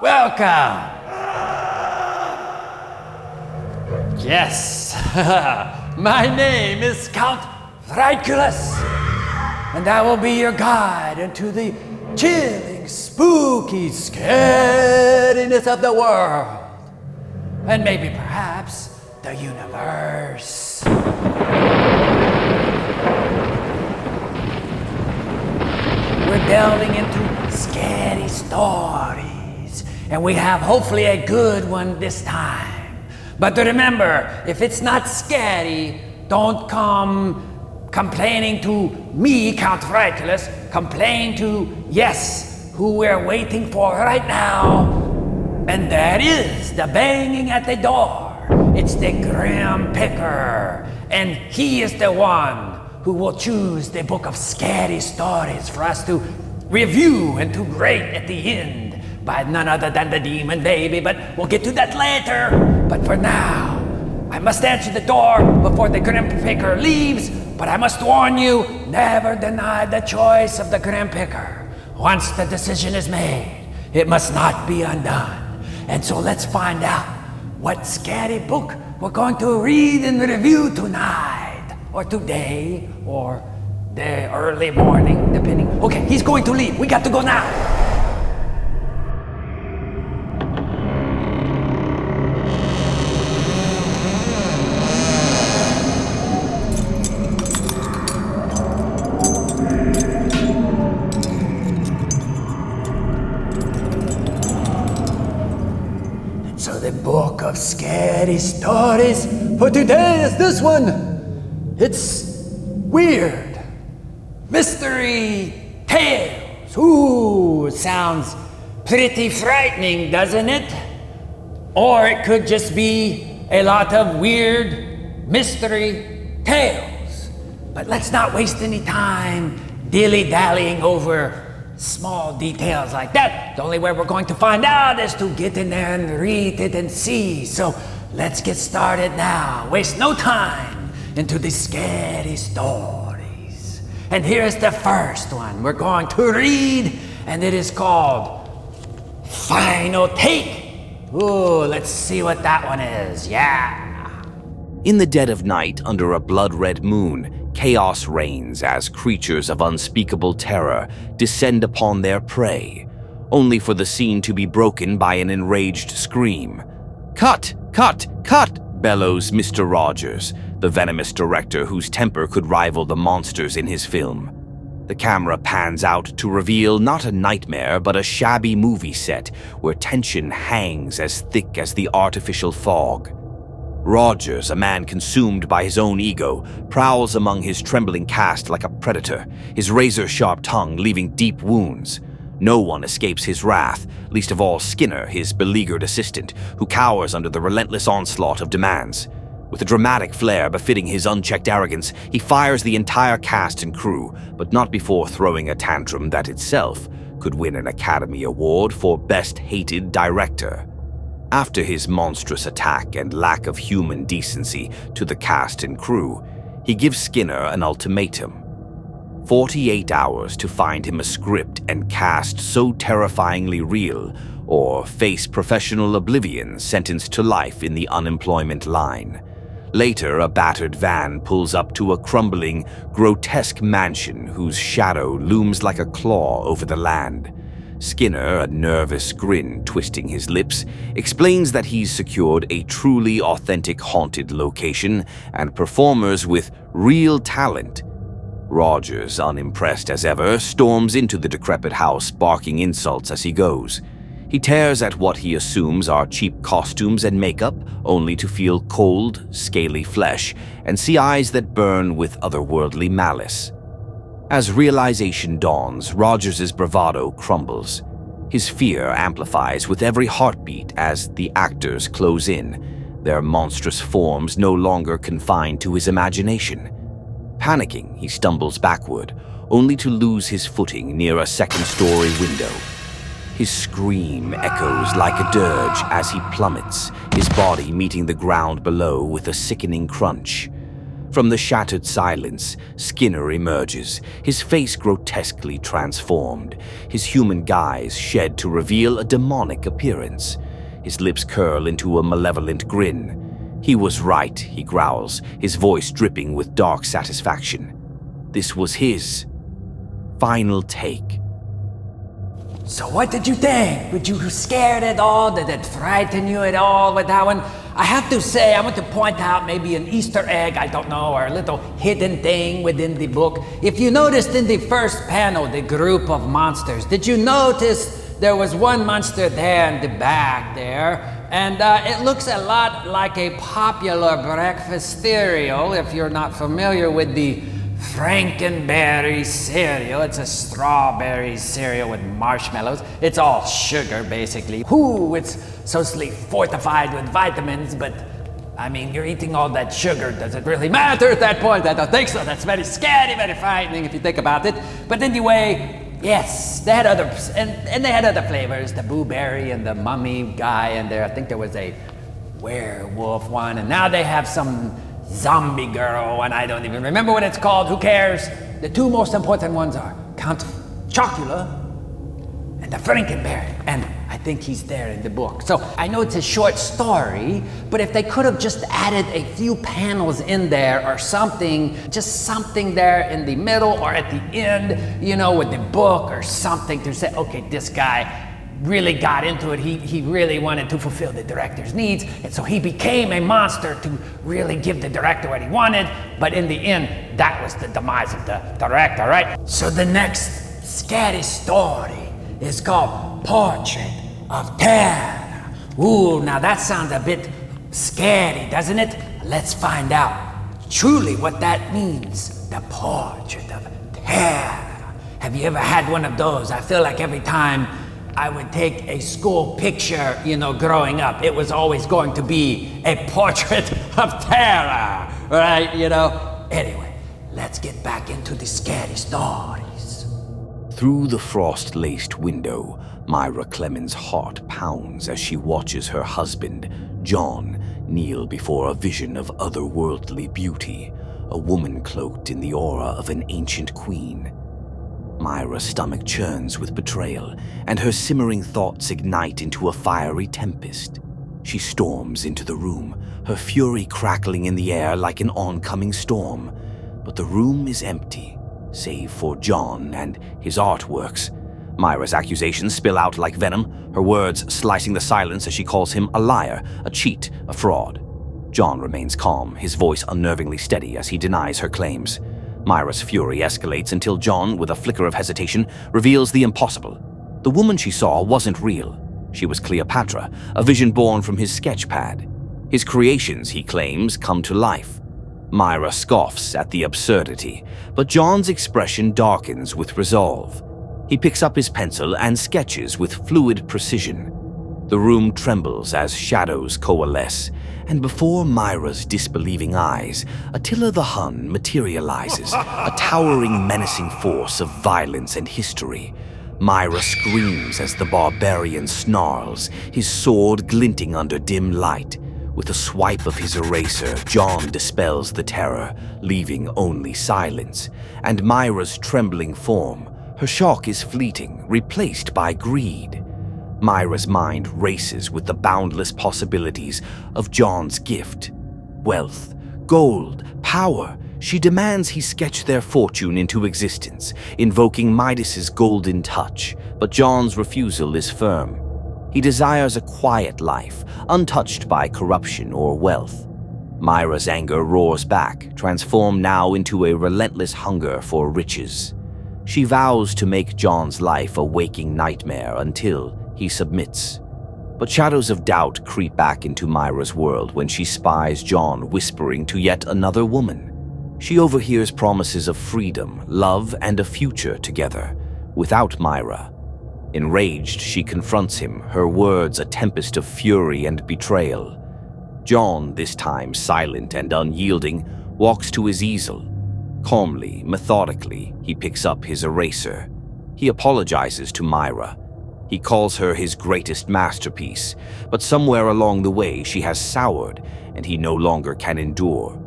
Welcome. Yes, my name is Count Frightculous, and I will be your guide into the chilling, spooky scariness of the world, and maybe perhaps the universe. We're delving into scary stories, and we have hopefully a good one this time. But remember, if it's not scary, don't come complaining to me, Count Frightculous. Complain to, yes, who we're waiting for right now. And that is the banging at the door. It's the Grim Picker. And he is the one who will choose the book of scary stories for us to review and to rate at the end by none other than the Demon Baby, but we'll get to that later. But for now, I must answer the door before the Grim Picker leaves, but I must warn you, never deny the choice of the Grim Picker. Once the decision is made, it must not be undone. And so let's find out what scary book we're going to read and review tonight, or today, or the early morning, depending. Okay, he's going to leave. We got to go now. So the book of scary stories for today is this one. It's weird. Mystery tales. Ooh, sounds pretty frightening, doesn't it? Or it could just be a lot of weird mystery tales. But let's not waste any time dilly-dallying over small details like that. The only way we're going to find out is to get in there and read it and see. So let's get started now. Waste no time into the scary stories. And here's the first one we're going to read, and it is called Final Take. Ooh, let's see what that one is. Yeah. In the dead of night, under a blood-red moon, chaos reigns as creatures of unspeakable terror descend upon their prey, only for the scene to be broken by an enraged scream. "Cut! Cut! Cut!" bellows Mr. Rogers, the venomous director whose temper could rival the monsters in his film. The camera pans out to reveal not a nightmare but a shabby movie set where tension hangs as thick as the artificial fog. Rogers, a man consumed by his own ego, prowls among his trembling cast like a predator, his razor-sharp tongue leaving deep wounds. No one escapes his wrath, least of all Skinner, his beleaguered assistant, who cowers under the relentless onslaught of demands. With a dramatic flair befitting his unchecked arrogance, he fires the entire cast and crew, but not before throwing a tantrum that itself could win an Academy Award for Best Hated Director. After his monstrous attack and lack of human decency to the cast and crew, he gives Skinner an ultimatum. 48 hours to find him a script and cast so terrifyingly real, or face professional oblivion sentenced to life in the unemployment line. Later, a battered van pulls up to a crumbling, grotesque mansion whose shadow looms like a claw over the land. Skinner, a nervous grin twisting his lips, explains that he's secured a truly authentic haunted location and performers with real talent. Rogers, unimpressed as ever, storms into the decrepit house, barking insults as he goes. He tears at what he assumes are cheap costumes and makeup, only to feel cold, scaly flesh and see eyes that burn with otherworldly malice. As realization dawns, Rogers' bravado crumbles. His fear amplifies with every heartbeat as the actors close in, their monstrous forms no longer confined to his imagination. Panicking, he stumbles backward, only to lose his footing near a second-story window. His scream echoes like a dirge as he plummets, his body meeting the ground below with a sickening crunch. From the shattered silence, Skinner emerges, his face grotesquely transformed, his human guise shed to reveal a demonic appearance. His lips curl into a malevolent grin. "He was right," he growls, his voice dripping with dark satisfaction. This was his final take. So what did you think? Were you scared at all? Did it frighten you at all with that one? I have to say, I want to point out maybe an Easter egg, I don't know, or a little hidden thing within the book. If you noticed in the first panel, the group of monsters, did you notice there was one monster there in the back there? And it looks a lot like a popular breakfast cereal, if you're not familiar with the Frankenberry cereal. It's a strawberry cereal with marshmallows. It's all sugar, basically. It's socially fortified with vitamins, but I mean, you're eating all that sugar. Does it really matter at that point? I don't think so. That's very scary, very frightening if you think about it. But anyway, yes, they had other, and they had other flavors. The blueberry and the mummy guy in there. I think there was a werewolf one, and now they have some zombie girl, and I don't even remember what it's called. Who cares? The two most important ones are Count Chocula and the Frankenberry, and I think he's there in the book. So I know it's a short story, but if they could have just added a few panels in there or something, just something there in the middle or at the end, you know, with the book or something to say, okay, this guy really got into it. He really wanted to fulfill the director's needs, and so he became a monster to really give the director what he wanted, but in the end, that was the demise of the director, right? So the next scary story is called Portrait of Terror. Ooh, now that sounds a bit scary, doesn't it? Let's find out truly what that means. The Portrait of Terror. Have you ever had one of those? I feel like every time I would take a school picture, you know, growing up, it was always going to be a portrait of terror, right? You know? Anyway, let's get back into the scary stories. Through the frost-laced window, Myra Clemens' heart pounds as she watches her husband, John, kneel before a vision of otherworldly beauty, a woman cloaked in the aura of an ancient queen. Myra's stomach churns with betrayal, and her simmering thoughts ignite into a fiery tempest. She storms into the room, her fury crackling in the air like an oncoming storm. But the room is empty, save for John and his artworks. Myra's accusations spill out like venom, her words slicing the silence as she calls him a liar, a cheat, a fraud. John remains calm, his voice unnervingly steady as he denies her claims. Myra's fury escalates until John, with a flicker of hesitation, reveals the impossible. The woman she saw wasn't real. She was Cleopatra, a vision born from his sketch pad. His creations, he claims, come to life. Myra scoffs at the absurdity, but John's expression darkens with resolve. He picks up his pencil and sketches with fluid precision. The room trembles as shadows coalesce, and before Myra's disbelieving eyes, Attila the Hun materializes, a towering, menacing force of violence and history. Myra screams as the barbarian snarls, his sword glinting under dim light. With a swipe of his eraser, John dispels the terror, leaving only silence. And Myra's trembling form, her shock is fleeting, replaced by greed. Myra's mind races with the boundless possibilities of John's gift. Wealth, gold, power. She demands he sketch their fortune into existence, invoking Midas's golden touch, but John's refusal is firm. He desires a quiet life, untouched by corruption or wealth. Myra's anger roars back, transformed now into a relentless hunger for riches. She vows to make John's life a waking nightmare until he submits. But shadows of doubt creep back into Myra's world when she spies John whispering to yet another woman. She overhears promises of freedom, love, and a future together, without Myra. Enraged, she confronts him, her words a tempest of fury and betrayal. John, this time silent and unyielding, walks to his easel. Calmly, methodically, he picks up his eraser. He apologizes to Myra. He calls her his greatest masterpiece, but somewhere along the way she has soured, and he no longer can endure.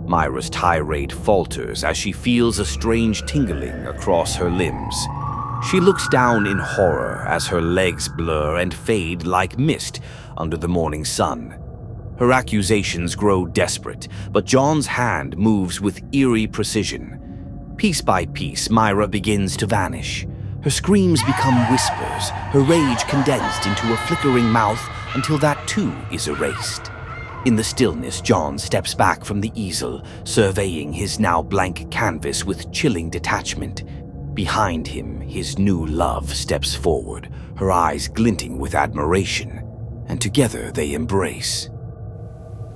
Myra's tirade falters as she feels a strange tingling across her limbs. She looks down in horror as her legs blur and fade like mist under the morning sun. Her accusations grow desperate, but John's hand moves with eerie precision. Piece by piece, Myra begins to vanish. Her screams become whispers, her rage condensed into a flickering mouth until that too is erased. In the stillness, John steps back from the easel, surveying his now blank canvas with chilling detachment. Behind him, his new love steps forward, her eyes glinting with admiration, and together they embrace.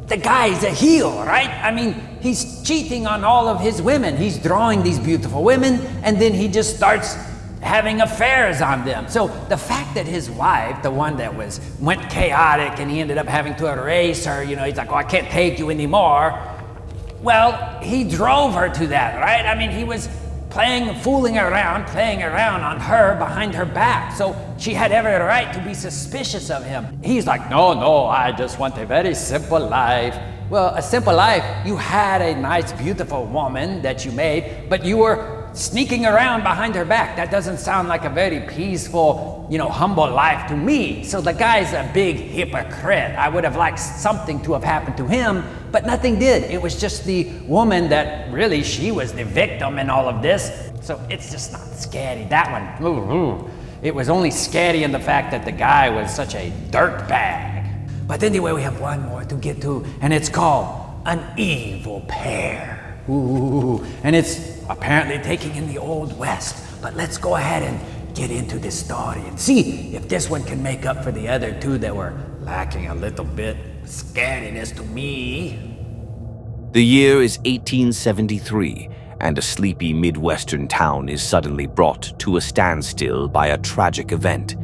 The guy's a heel, right? I mean, he's cheating on all of his women. He's drawing these beautiful women, and then he just starts having affairs on them. So the fact that his wife, the one that went chaotic and he ended up having to erase her, he's like, oh, I can't take you anymore. Well, he drove her to that, right? I mean, he was playing around on her behind her back. So she had every right to be suspicious of him. He's like, no, I just want a very simple life. Well, a simple life, you had a nice, beautiful woman that you made, but you were sneaking around behind her back. That doesn't sound like a very peaceful, humble life to me. So the guy's a big hypocrite. I would have liked something to have happened to him, but nothing did. It was just the woman that really, she was the victim in all of this. So it's just not scary. That one, ooh. It was only scary in the fact that the guy was such a dirtbag. But anyway, we have one more to get to, and it's called An Evil Pair. Ooh, and it's apparently taking in the Old West. But let's go ahead and get into this story and see if this one can make up for the other two that were lacking a little bit of scariness to me. The year is 1873, and a sleepy Midwestern town is suddenly brought to a standstill by a tragic event.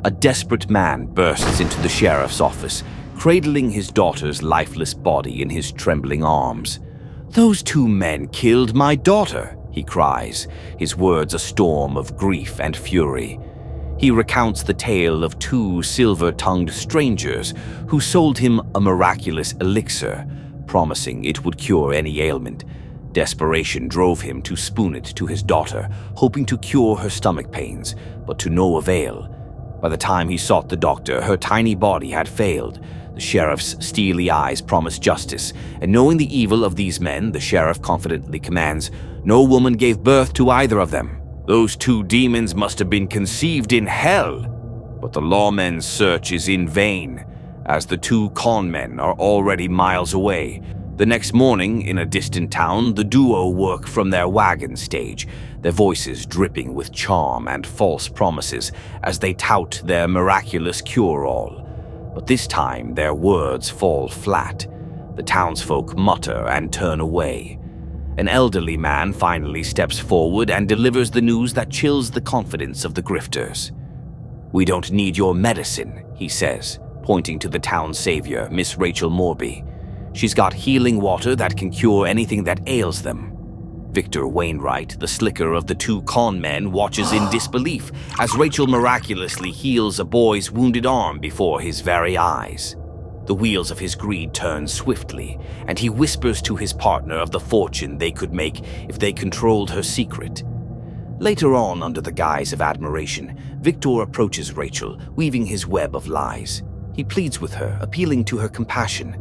A desperate man bursts into the sheriff's office, cradling his daughter's lifeless body in his trembling arms. "Those two men killed my daughter," he cries, his words a storm of grief and fury. He recounts the tale of two silver-tongued strangers who sold him a miraculous elixir, promising it would cure any ailment. Desperation drove him to spoon it to his daughter, hoping to cure her stomach pains, but to no avail. By the time he sought the doctor, her tiny body had failed. The sheriff's steely eyes promised justice, and knowing the evil of these men, the sheriff confidently commands, "No woman gave birth to either of them. Those two demons must have been conceived in hell." But the lawmen's search is in vain, as the two con men are already miles away. The next morning, in a distant town, the duo work from their wagon stage, their voices dripping with charm and false promises as they tout their miraculous cure-all. But this time, their words fall flat. The townsfolk mutter and turn away. An elderly man finally steps forward and delivers the news that chills the confidence of the grifters. "We don't need your medicine," he says, pointing to the town's savior, Miss Rachel Morby. "She's got healing water that can cure anything that ails them." Victor Wainwright, the slicker of the two con men, watches in disbelief as Rachel miraculously heals a boy's wounded arm before his very eyes. The wheels of his greed turn swiftly, and he whispers to his partner of the fortune they could make if they controlled her secret. Later on, under the guise of admiration, Victor approaches Rachel, weaving his web of lies. He pleads with her, appealing to her compassion.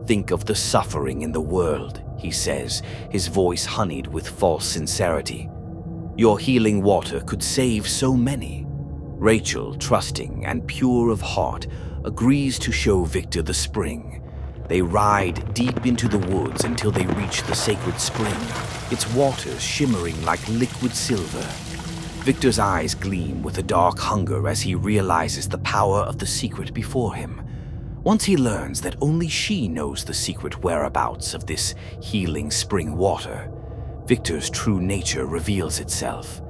"Think of the suffering in the world," he says, his voice honeyed with false sincerity. "Your healing water could save so many." Rachel, trusting and pure of heart, agrees to show Victor the spring. They ride deep into the woods until they reach the sacred spring, its waters shimmering like liquid silver. Victor's eyes gleam with a dark hunger as he realizes the power of the secret before him. Once he learns that only she knows the secret whereabouts of this healing spring water, Victor's true nature reveals itself.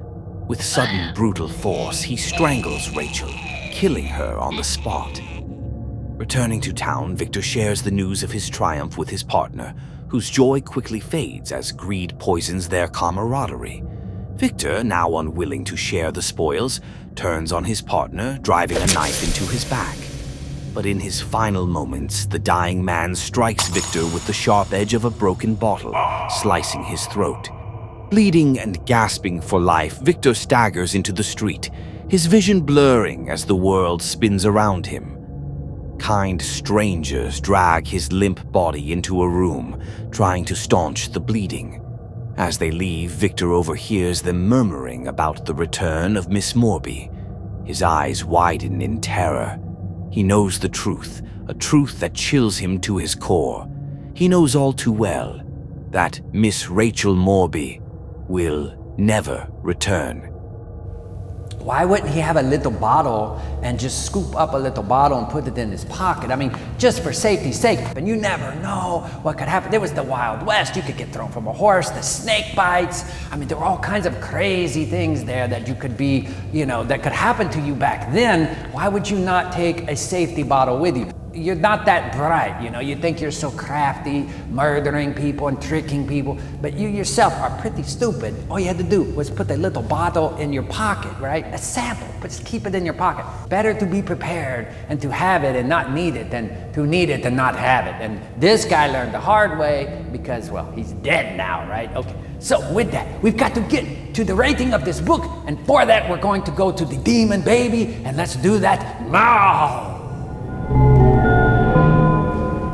With sudden brutal force, he strangles Rachel, killing her on the spot. Returning to town, Victor shares the news of his triumph with his partner, whose joy quickly fades as greed poisons their camaraderie. Victor, now unwilling to share the spoils, turns on his partner, driving a knife into his back. But in his final moments, the dying man strikes Victor with the sharp edge of a broken bottle, slicing his throat. Bleeding and gasping for life, Victor staggers into the street, his vision blurring as the world spins around him. Kind strangers drag his limp body into a room, trying to staunch the bleeding. As they leave, Victor overhears them murmuring about the return of Miss Morby. His eyes widen in terror. He knows the truth, a truth that chills him to his core. He knows all too well that Miss Rachel Morby will never return. Why wouldn't he have a little bottle and just scoop up a little bottle and put it in his pocket? I mean, just for safety's sake. And you never know what could happen. There was the Wild West. You could get thrown from a horse, the snake bites. I mean, there were all kinds of crazy things there that you could be, that could happen to you back then. Why would you not take a safety bottle with you? You're not that bright, you think you're so crafty, murdering people and tricking people, but you yourself are pretty stupid. All you had to do was put a little bottle in your pocket, right? A sample, but just keep it in your pocket. Better to be prepared and to have it and not need it than to need it and not have it. And this guy learned the hard way because, well, he's dead now, right? Okay, so with that, we've got to get to the rating of this book, and for that, we're going to go to the Demon Baby, and let's do that now.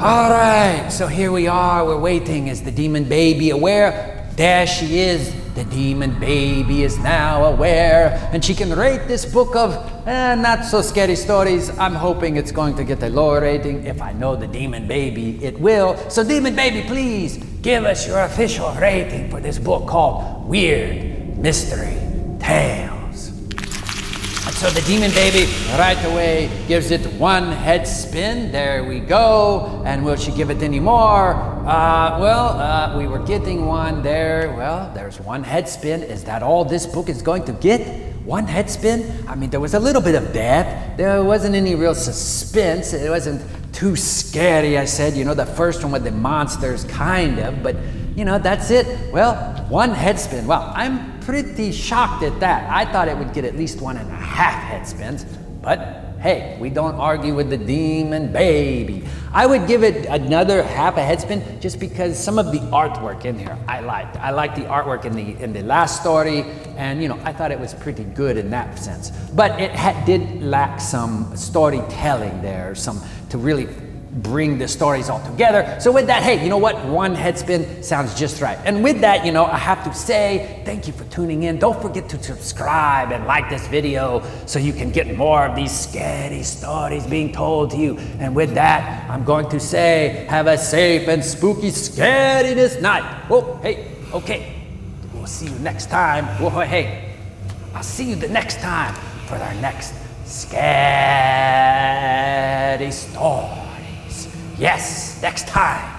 All right, so here we are, we're waiting. Is the Demon Baby aware? There she is. The Demon Baby is now aware, and she can rate this book of not so scary stories. I'm hoping it's going to get a lower rating. If I know the Demon Baby, it will. So Demon Baby, please give us your official rating for this book called Weird Mystery Tales. And so the Demon Baby right away gives it one head spin. There we go. And will she give it any more? We were getting one there. Well, there's one head spin. Is that all this book is going to get? One head spin? I mean, there was a little bit of death. There wasn't any real suspense. It wasn't too scary, I said. The first one with the monsters, kind of. But, that's it. Well, one head spin. Well, I'm pretty shocked at that. I thought it would get at least 1.5 head spins, but hey, we don't argue with the Demon Baby. I would give it another half a head spin just because some of the artwork in here I liked. I liked the artwork in the last story, and I thought it was pretty good in that sense. But it did lack some storytelling there, some to really bring the stories all together. So with that, hey, you know what? One head spin sounds just right. And with that, I have to say thank you for tuning in. Don't forget to subscribe and like this video so you can get more of these scary stories being told to you. And with that, I'm going to say have a safe and spooky scariness night. Oh, hey, okay. We'll see you next time. Oh, hey, I'll see you the next time for our next scary story. Yes, next time.